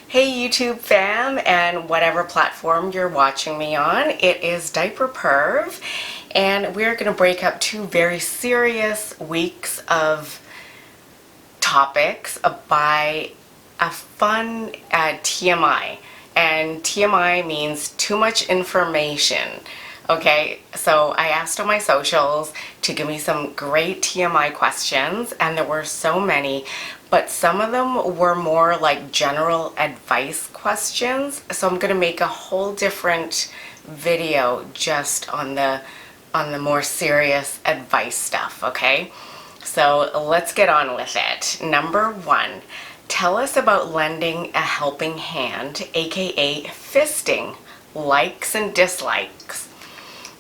Hey YouTube fam and whatever platform you're watching me on, it is Diaperperv and we're going to break up two very serious weeks of topics by a fun TMI. And TMI means too much information. Okay, so I asked on my socials to give me some great TMI questions, and there were so many, but some of them were more like general advice questions. So I'm gonna make a whole different video just on the more serious advice stuff, okay? So let's get on with it. Number one, tell us about lending a helping hand, aka fisting, likes and dislikes.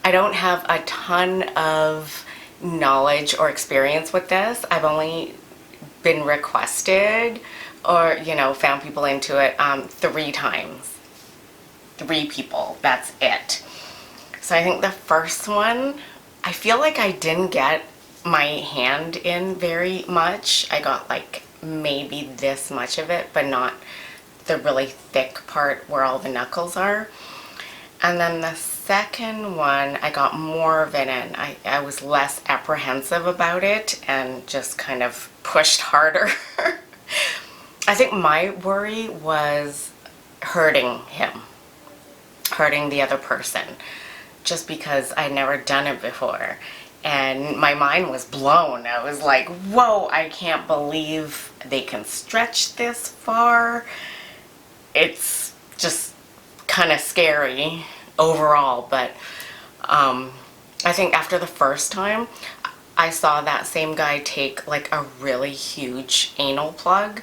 I don't have a ton of knowledge or experience with this. I've only been requested or, found people into it 3 times. 3 people, that's it. So I think the first one, I feel like I didn't get my hand in very much. I got like maybe this much of it, but not the really thick part where all the knuckles are. And then the second one, I got more of it in. I was less apprehensive about it and just kind of pushed harder. I think my worry was hurting him, hurting the other person, just because I'd never done it before. And my mind was blown. I was like, whoa, I can't believe they can stretch this far. It's just kind of scary overall, but I think after the first time I saw that same guy take like a really huge anal plug,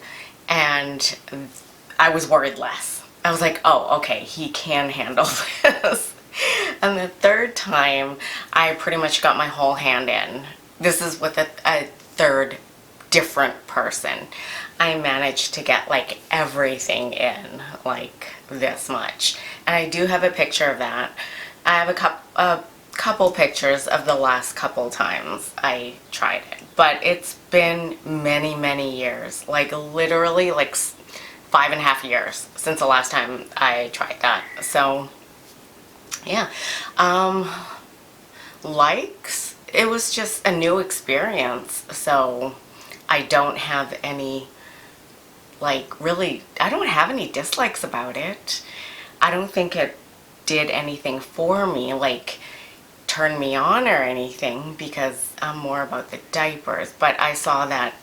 and I was worried less. I was like, oh, okay, he can handle this. And the third time I pretty much got my whole hand in. This is with a third different person. I managed to get like everything in, like this much. And I do have a picture of that. I have a couple pictures of the last couple times I tried it. But it's been many years, like literally like 5.5 years since the last time I tried that. So yeah. Likes, it was just a new experience. So I don't have any, like, really, I don't have any dislikes about it. I don't think it did anything for me, like turn me on or anything, because I'm more about the diapers. But I saw that,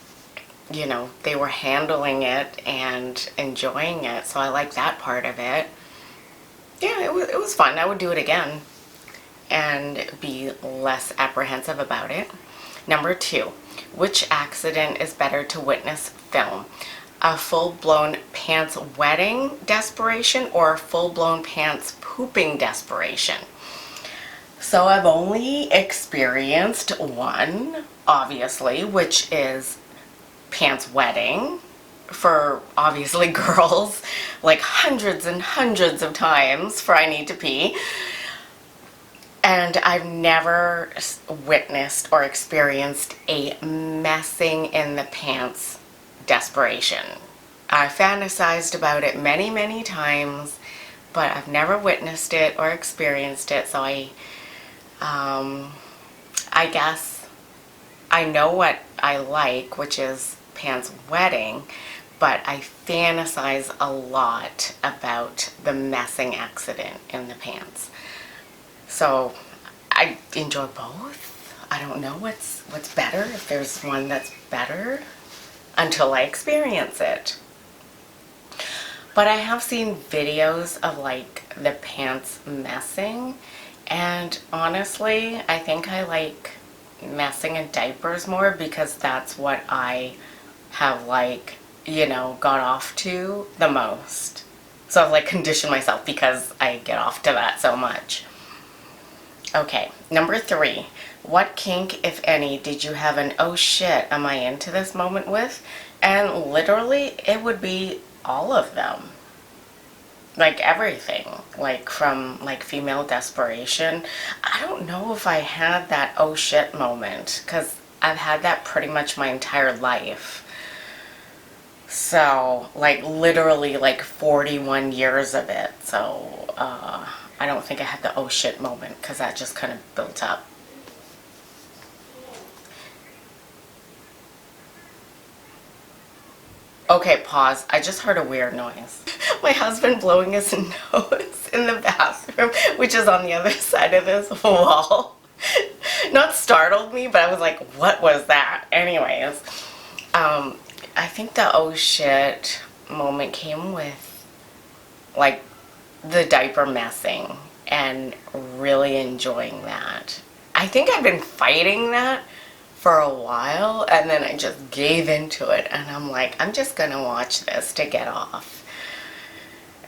they were handling it and enjoying it, so I like that part of it. Yeah, it was fun. I would do it again and be less apprehensive about it. Number 2, which accident is better to witness film? A full-blown pants wetting desperation or a full-blown pants pooping desperation? So I've only experienced one, obviously, which is pants wetting for obviously girls, like hundreds and hundreds of times for I need to pee. And I've never witnessed or experienced a messing in the pants desperation. I fantasized about it many times, but I've never witnessed it or experienced it. So I guess I know what I like, which is pants wetting, but I fantasize a lot about the messing accident in the pants. So I enjoy both. I don't know what's better, if there's one that's better, until I experience it. But I have seen videos of like the pants messing, and honestly, I think I like messing in diapers more, because that's what I have like, got off to the most. So I've like conditioned myself because I get off to that so much. Okay, number 3. What kink, if any, did you have an oh shit, am I into this moment with? And literally, it would be all of them. Like everything. Like from like female desperation. I don't know if I had that oh shit moment, because I've had that pretty much my entire life. So, like, literally, like, 41 years of it. So, I don't think I had the oh shit moment because that just kind of built up. Okay, pause. I just heard a weird noise. My husband blowing his nose in the bathroom, which is on the other side of this wall. Not startled me, but I was like, what was that? Anyways, I think the oh shit moment came with, like, the diaper messing and really enjoying that. I think I've been fighting that for a while, and then I just gave into it, and I'm like, I'm just gonna watch this to get off.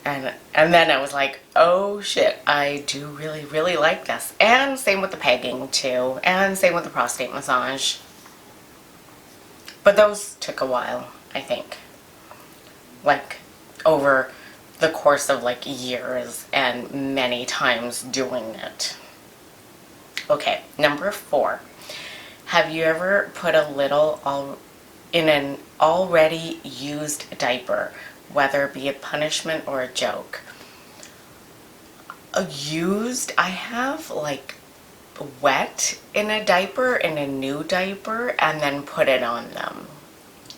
And then I was like, oh shit, I do really, really like this. And same with the pegging too, and same with the prostate massage. But those took a while, I think. Like, over the course of like years and many times doing it. Okay, number 4. Have you ever put a little in an already used diaper, whether it be a punishment or a joke? Used, I have like wet in a diaper, in a new diaper, and then put it on them.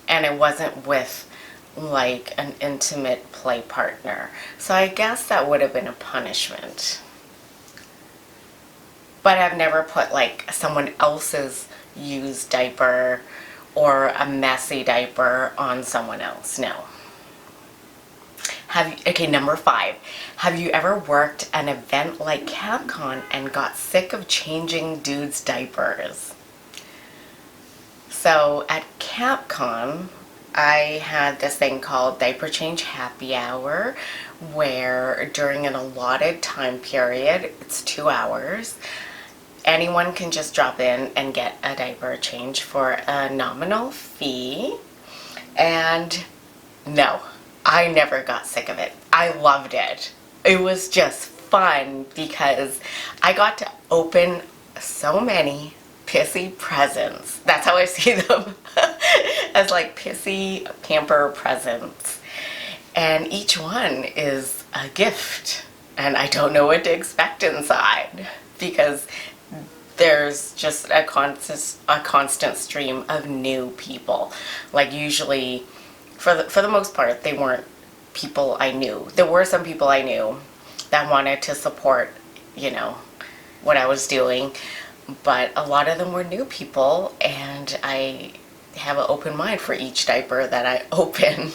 And it wasn't with like an intimate play partner. So I guess that would have been a punishment. But I've never put like someone else's used diaper or a messy diaper on someone else. No. Okay, number 5. Have you ever worked an event like CapCon and got sick of changing dudes' diapers? So at CapCon, I had this thing called Diaper Change Happy Hour, where during an allotted time period, it's 2 hours, anyone can just drop in and get a diaper change for a nominal fee. And no, I never got sick of it. I loved it. It was just fun because I got to open so many pissy presents. That's how I see them. As like pissy pamper presents. And each one is a gift. And I don't know what to expect inside because there's just a constant stream of new people. Like usually, for the most part, they weren't people I knew. There were some people I knew that wanted to support, you know, what I was doing, but a lot of them were new people, and I have an open mind for each diaper that I open.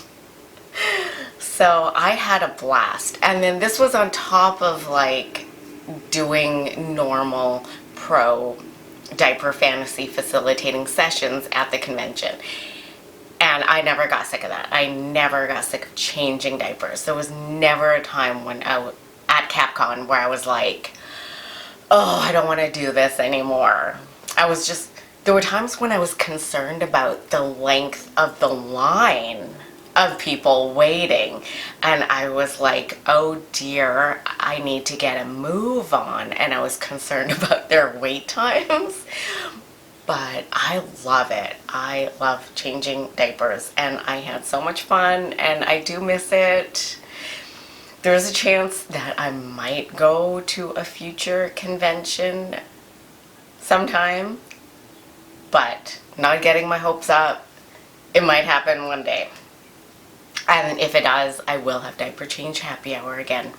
So I had a blast. And then this was on top of like doing normal pro diaper fantasy facilitating sessions at the convention. And I never got sick of that. I never got sick of changing diapers. There was never a time when at CapCon where I was like, oh, I don't want to do this anymore. There were times when I was concerned about the length of the line of people waiting, and I was like, oh dear, I need to get a move on, and I was concerned about their wait times. But I love it. I love changing diapers, and I had so much fun, and I do miss it. There's a chance that I might go to a future convention sometime, but not getting my hopes up. It might happen one day. And if it does, I will have Diaper Change Happy Hour again.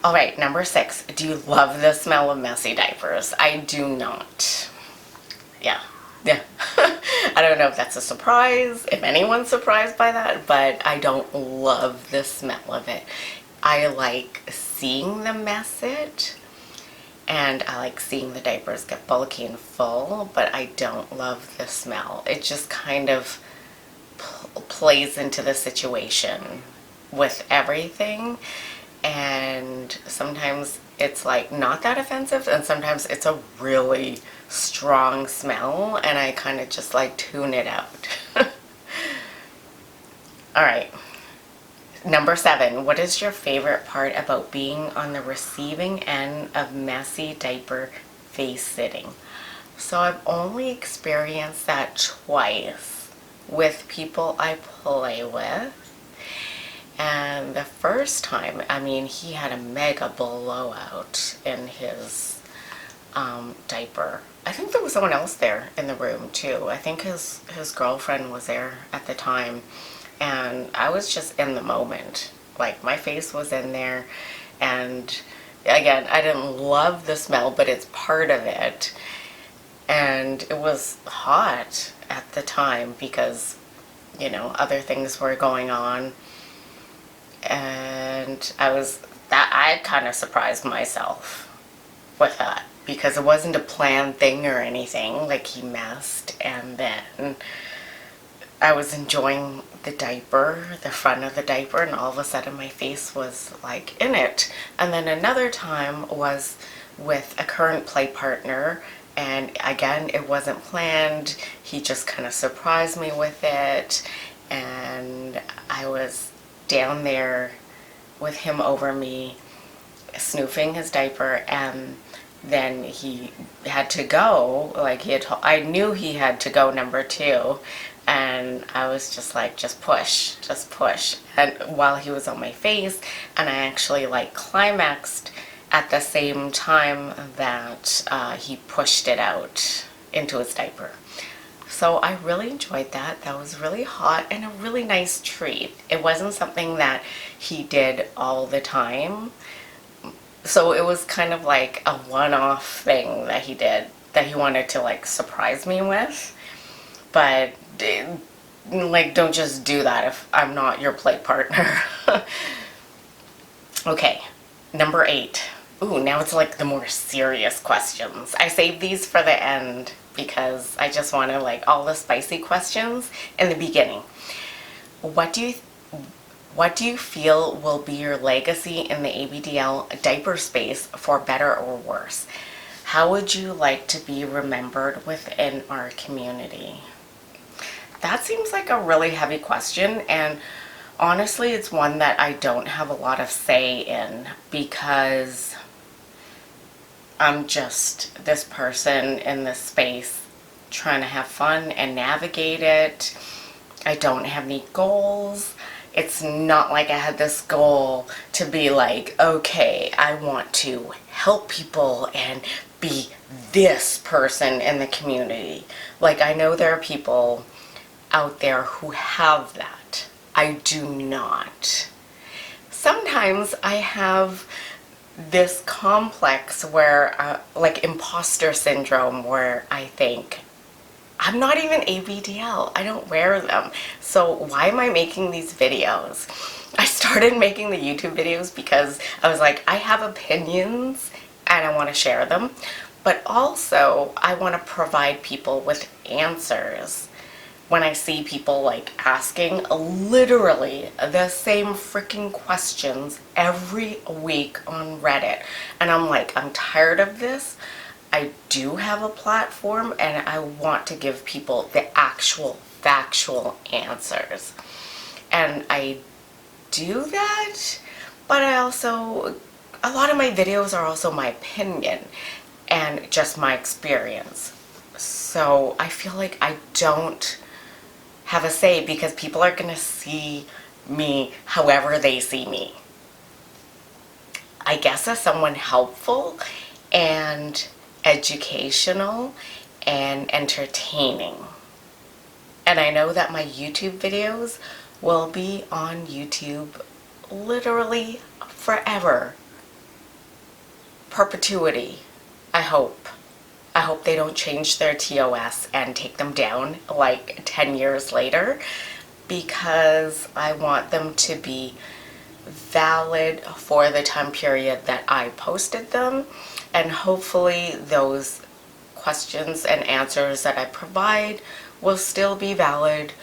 Alright, number 6. Do you love the smell of messy diapers? I do not. Yeah. I don't know if that's a surprise, if anyone's surprised by that, but I don't love the smell of it. I like seeing the message, and I like seeing the diapers get bulky and full, but I don't love the smell. It just kind of plays into the situation with everything, and sometimes it's like not that offensive, and sometimes it's a really strong smell, and I kind of just like tune it out. Alright, number 7. What is your favorite part about being on the receiving end of messy diaper face sitting? So I've only experienced that twice. with people I play with. And the first time, I mean, he had a mega blowout in his diaper. I think there was someone else there in the room too. I think his girlfriend was there at the time. And I was just in the moment. Like, my face was in there. And again, I didn't love the smell, but it's part of it. And it was hot at the time because, you know, other things were going on. And I kind of surprised myself with that because it wasn't a planned thing or anything. Like, he messed, and then I was enjoying the diaper, the front of the diaper, and all of a sudden my face was like in it. And then another time was with a current play partner, and again, it wasn't planned. He just kind of surprised me with it, and I was down there with him over me, snoofing his diaper, and then he had to go. Like, I knew he had to go number 2, and I was just like, just push, and while he was on my face, and I actually like climaxed at the same time that he pushed it out into his diaper. So I really enjoyed that. That was really hot and a really nice treat. It wasn't something that he did all the time. So it was kind of like a one-off thing that he did, that he wanted to like surprise me with. But like, don't just do that if I'm not your play partner. Okay, number 8. Ooh, now it's like the more serious questions. I saved these for the end because I just wanted like all the spicy questions in the beginning. What do you feel will be your legacy in the ABDL diaper space, for better or worse? How would you like to be remembered within our community? That seems like a really heavy question, and honestly, it's one that I don't have a lot of say in because I'm just this person in this space trying to have fun and navigate it. I don't have any goals. It's not like I had this goal to be like, okay, I want to help people and be this person in the community. Like, I know there are people out there who have that. I do not. Sometimes I have this complex where, like imposter syndrome, where I think, I'm not even ABDL. I don't wear them. So why am I making these videos? I started making the YouTube videos because I was like, I have opinions and I want to share them. But also, I want to provide people with answers. When I see people like asking literally the same freaking questions every week on Reddit. And I'm like, I'm tired of this. I do have a platform and I want to give people the actual factual answers. And I do that, but I also, a lot of my videos are also my opinion and just my experience. So I feel like I don't have a say because people are going to see me however they see me. I guess as someone helpful and educational and entertaining. And I know that my YouTube videos will be on YouTube literally forever. Perpetuity, I hope. I hope they don't change their TOS and take them down like 10 years later, because I want them to be valid for the time period that I posted them, and hopefully those questions and answers that I provide will still be valid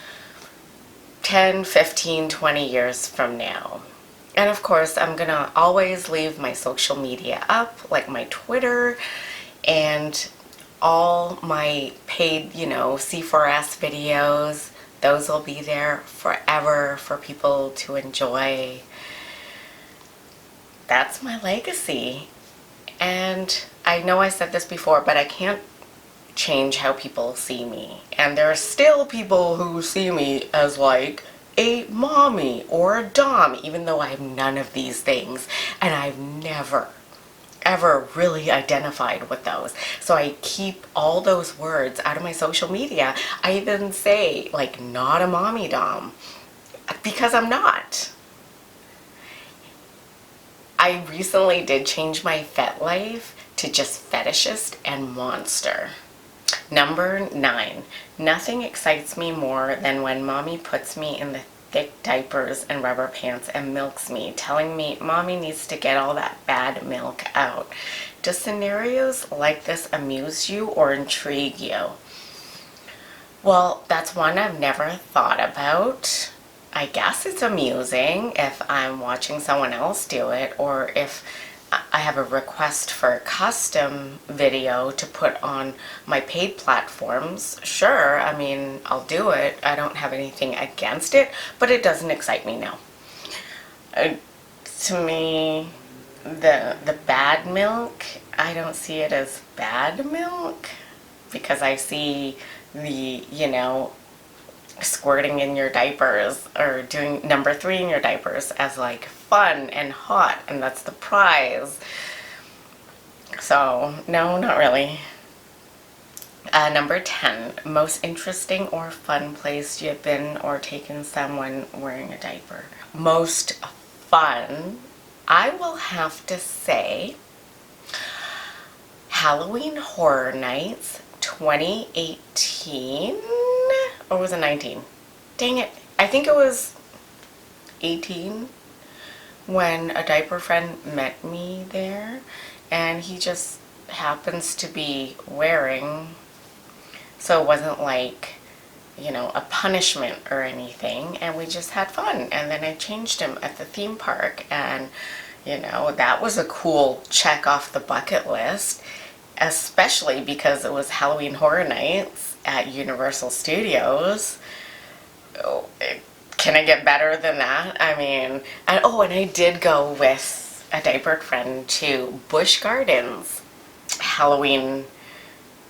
10, 15, 20 years from now. And of course, I'm gonna always leave my social media up, like my Twitter and all my paid, C4S videos. Those will be there forever for people to enjoy. That's my legacy. And I know I said this before, but I can't change how people see me. And there are still people who see me as like a mommy or a dom, even though I have none of these things. And I've never, ever really identified with those. So I keep all those words out of my social media. I even say, like, not a mommy dom, because I'm not. I recently did change my FetLife to just fetishist and monster. Number 9, nothing excites me more than when mommy puts me in the thick diapers and rubber pants and milks me, telling me mommy needs to get all that bad milk out. Do scenarios like this amuse you or intrigue you? Well, that's one I've never thought about. I guess it's amusing if I'm watching someone else do it, or if I have a request for a custom video to put on my paid platforms. Sure, I mean, I'll do it. I don't have anything against it, but it doesn't excite me now. To me, the bad milk, I don't see it as bad milk, because I see the, squirting in your diapers or doing number 3 in your diapers as like fun and hot, and that's the prize. So no, not really. Number 10, most interesting or fun place you've been or taken someone wearing a diaper. Most fun, I will have to say Halloween Horror Nights 2018, or was it 19? Dang it, I think it was 18 when a diaper friend met me there, and he just happens to be wearing, so it wasn't like, a punishment or anything, and we just had fun. And then I changed him at the theme park, and that was a cool check off the bucket list, especially because it was Halloween Horror Nights at Universal Studios. Oh, can I get better than that? I mean, and I did go with a diapered friend to Busch Gardens Halloween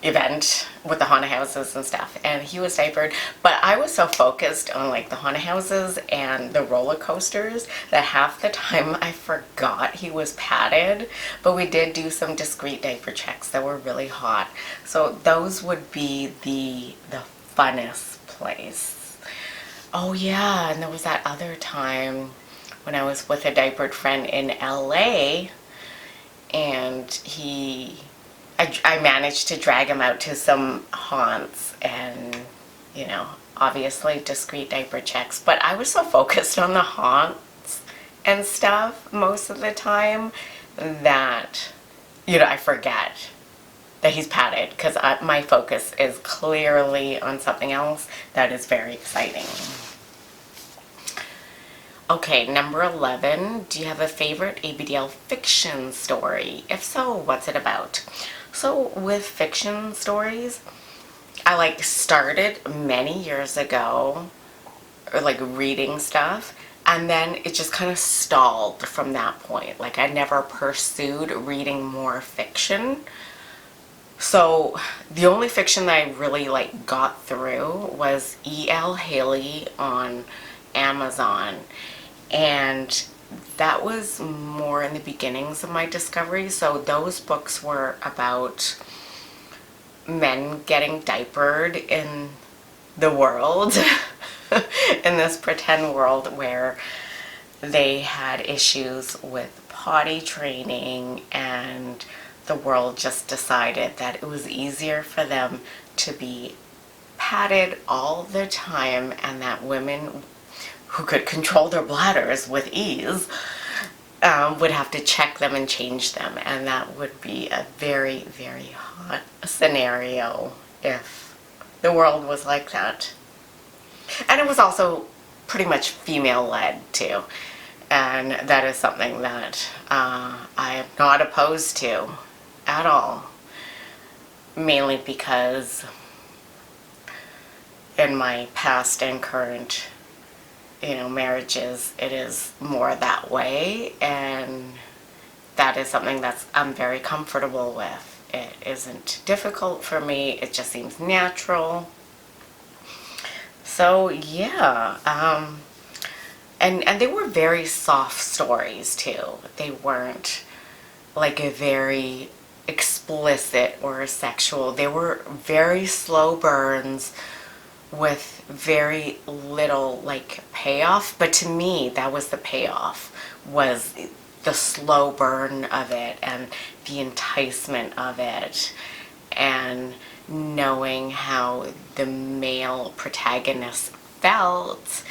event with the haunted houses and stuff, and he was diapered, but I was so focused on like the haunted houses and the roller coasters that half the time I forgot he was padded. But we did do some discreet diaper checks that were really hot, so those would be the funnest place. Oh yeah, and there was that other time when I was with a diapered friend in LA, and I managed to drag him out to some haunts, and, obviously discreet diaper checks. But I was so focused on the haunts and stuff most of the time that, I forget that he's padded, because my focus is clearly on something else that is very exciting. Okay, number 11, do you have a favorite ABDL fiction story? If so, what's it about? So with fiction stories, I started many years ago, or reading stuff, and then it just kind of stalled from that point. I never pursued reading more fiction. So the only fiction that I really got through was E.L. Haley on Amazon, and that was more in the beginnings of my discovery. So those books were about men getting diapered in the world, in this pretend world where they had issues with potty training, and the world just decided that it was easier for them to be padded all the time, and that women who could control their bladders with ease would have to check them and change them. And that would be a very, very hot scenario if the world was like that. And it was also pretty much female-led too. And that is something that I am not opposed to at all. Mainly because in my past and current marriages, it is more that way, and that is something I'm very comfortable with. It isn't difficult for me. It just seems natural. So yeah, and they were very soft stories too. They weren't like a very explicit or sexual. They were very slow burns with very little like payoff. But to me, that was the payoff, was the slow burn of it and the enticement of it, and knowing how the male protagonist felt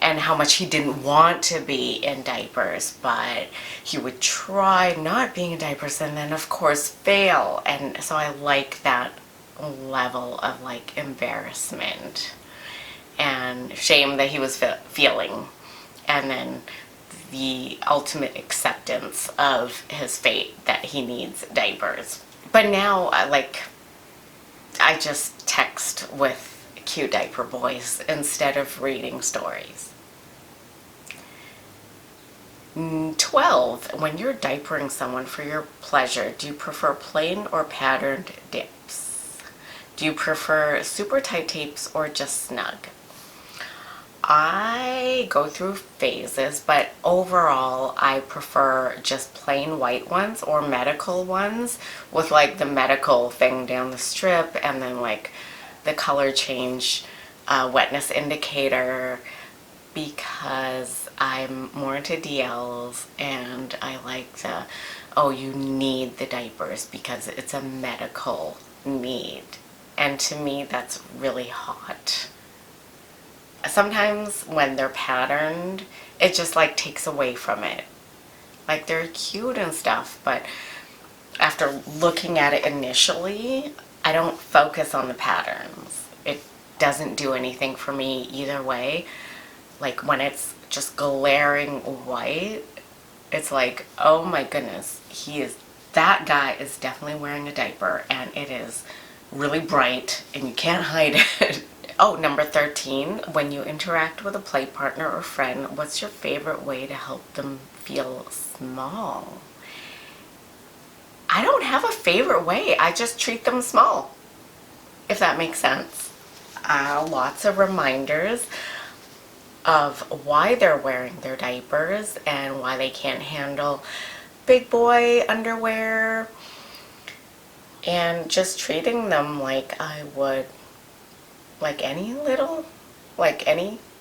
and how much he didn't want to be in diapers, but he would try not being in diapers and then of course fail. And so I like that level of like embarrassment and shame that he was feeling, and then the ultimate acceptance of his fate that he needs diapers. But now I just text with cute diaper boys instead of reading stories. 12. When you're diapering someone for your pleasure, do you prefer plain or patterned dips? Do you prefer super tight tapes or just snug? I go through phases, but overall I prefer just plain white ones or medical ones with like the medical thing down the strip, and then like the color change wetness indicator, because I'm more into DLs and I like the, oh, you need the diapers because it's a medical need. And to me, that's really hot. Sometimes when they're patterned, it just like takes away from it. Like they're cute and stuff, but after looking at it initially, I don't focus on the patterns. It doesn't do anything for me either way. Like when it's just glaring white, it's like, oh my goodness, that guy is definitely wearing a diaper and it is really bright and you can't hide it. Oh, number 13, when you interact with a play partner or friend, what's your favorite way to help them feel small? I don't have a favorite way. I just treat them small, if that makes sense. Lots of reminders of why they're wearing their diapers and why they can't handle big boy underwear, and just treating them like I would like any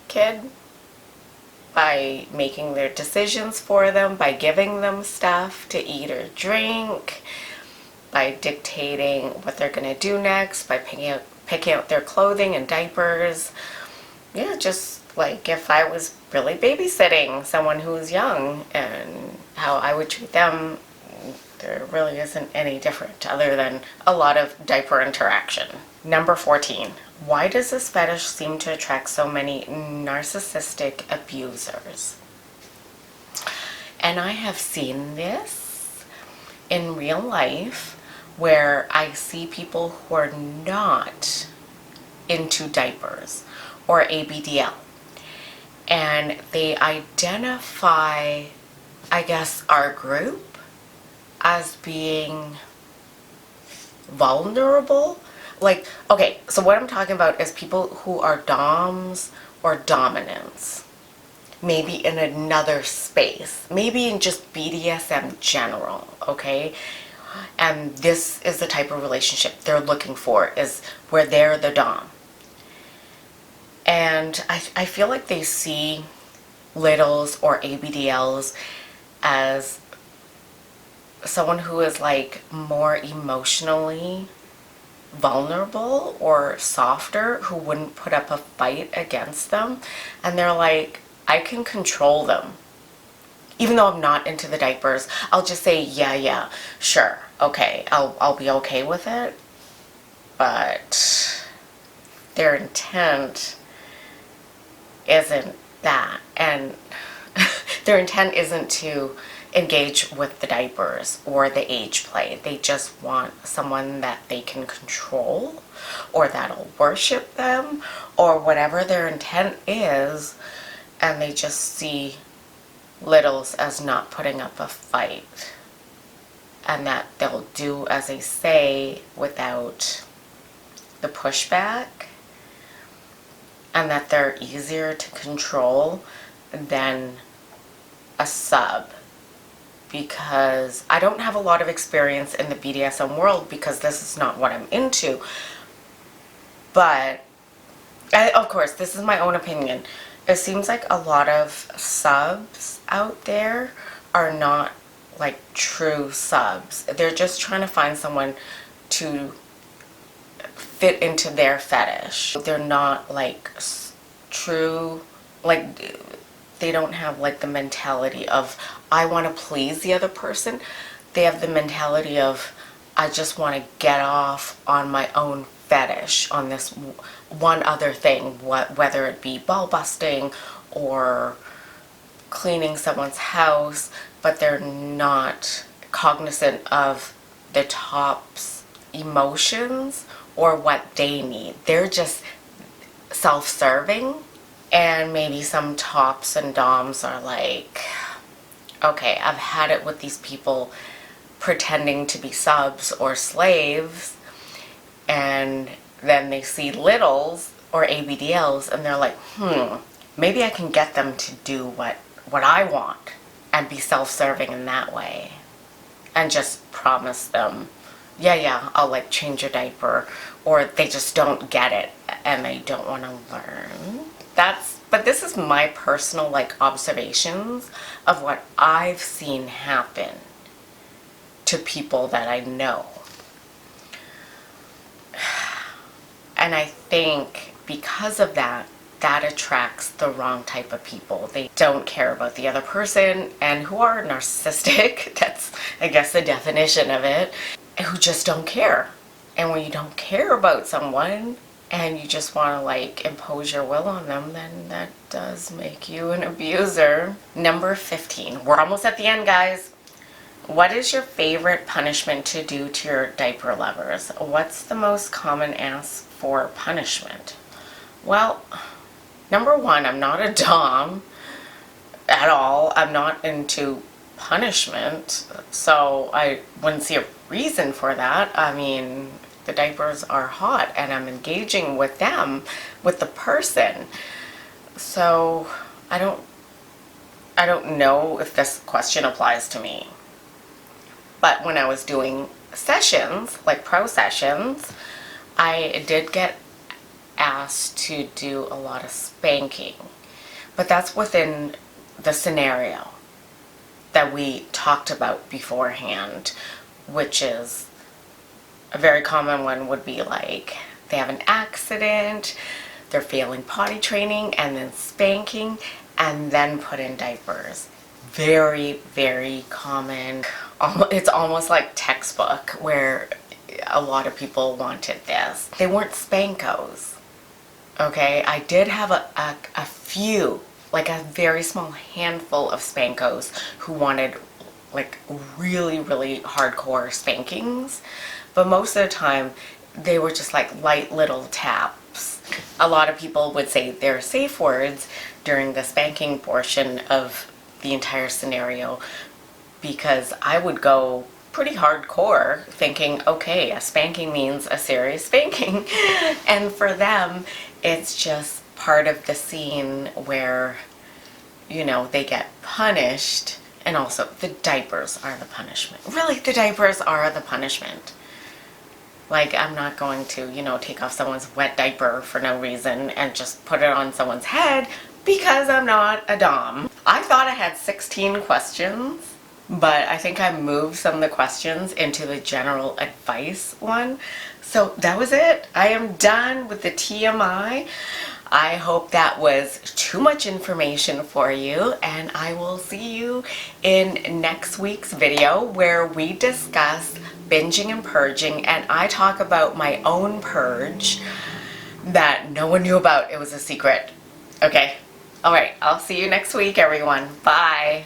kid, by making their decisions for them, by giving them stuff to eat or drink, by dictating what they're gonna do next, by picking out their clothing and diapers. Yeah, just like if I was really babysitting someone who's young and how I would treat them, there really isn't any different other than a lot of diaper interaction. Number 14. Why does this fetish seem to attract so many narcissistic abusers? And I have seen this in real life where I see people who are not into diapers or ABDL, and they identify, I guess, our group as being vulnerable. Like, okay, so what I'm talking about is people who are doms or dominants, maybe in another space, maybe in just BDSM general, okay? And this is the type of relationship they're looking for, is where they're the dom. And I feel like they see littles or ABDLs as someone who is like more emotionally vulnerable or softer, who wouldn't put up a fight against them, and they're like, I can control them. Even though I'm not into the diapers, I'll just say, yeah, sure, okay, I'll be okay with it. But their intent isn't that, and their intent isn't to engage with the diapers or the age play. They just want someone that they can control, or that'll worship them, or whatever their intent is, and they just see littles as not putting up a fight and that they'll do as they say without the pushback, and that they're easier to control than a sub. Because I don't have a lot of experience in the BDSM world because this is not what I'm into. But, of course, this is my own opinion. It seems like a lot of subs out there are not like true subs. They're just trying to find someone to fit into their fetish. They're not like true, like they don't have like the mentality of I want to please the other person. They have the mentality of I just want to get off on my own fetish, on this one other thing, whether it be ball busting or cleaning someone's house, but they're not cognizant of the top's emotions or what they need. They're just self-serving. And maybe some tops and doms are like, okay, I've had it with these people pretending to be subs or slaves, and then they see littles or ABDLs and they're like, maybe I can get them to do what I want and be self-serving in that way, and just promise them, yeah, I'll like change your diaper, or they just don't get it and they don't want to learn. But this is my personal like observations of what I've seen happen to people that I know. And I think because of that, that attracts the wrong type of people. They don't care about the other person and who are narcissistic. That's, I guess, the definition of it. Who just don't care. And when you don't care about someone and you just want to like impose your will on them, then that does make you an abuser. Number 15. We're almost at the end, guys. What is your favorite punishment to do to your diaper lovers? What's the most common ask for punishment? Well, number one, I'm not a dom at all. I'm not into punishment, so I wouldn't see a reason for that. I mean, the diapers are hot and I'm engaging with them, with the person. So I don't know if this question applies to me. But when I was doing sessions, like pro sessions, I did get asked to do a lot of spanking. But that's within the scenario that we talked about beforehand, which is a very common one would be like they have an accident, they're failing potty training, and then spanking, and then put in diapers. Very, very common. It's almost like textbook where a lot of people wanted this. They weren't spankos. Okay, I did have a few, like a very small handful of spankos who wanted like really, really hardcore spankings. But most of the time, they were just like light little taps. A lot of people would say their safe words during the spanking portion of the entire scenario, because I would go pretty hardcore thinking, okay, a spanking means a serious spanking. And for them, it's just part of the scene where, you know, they get punished. And also, the diapers are the punishment. Really, the diapers are the punishment. Like, I'm not going to, you know, take off someone's wet diaper for no reason and just put it on someone's head because I'm not a dom. I thought I had 16 questions, but I think I moved some of the questions into the general advice one. So that was it. I am done with the TMI. I hope that was too much information for you, and I will see you in next week's video where we discuss binging and purging, and I talk about my own purge that no one knew about. It was a secret. Okay. All right. I'll see you next week, everyone. Bye.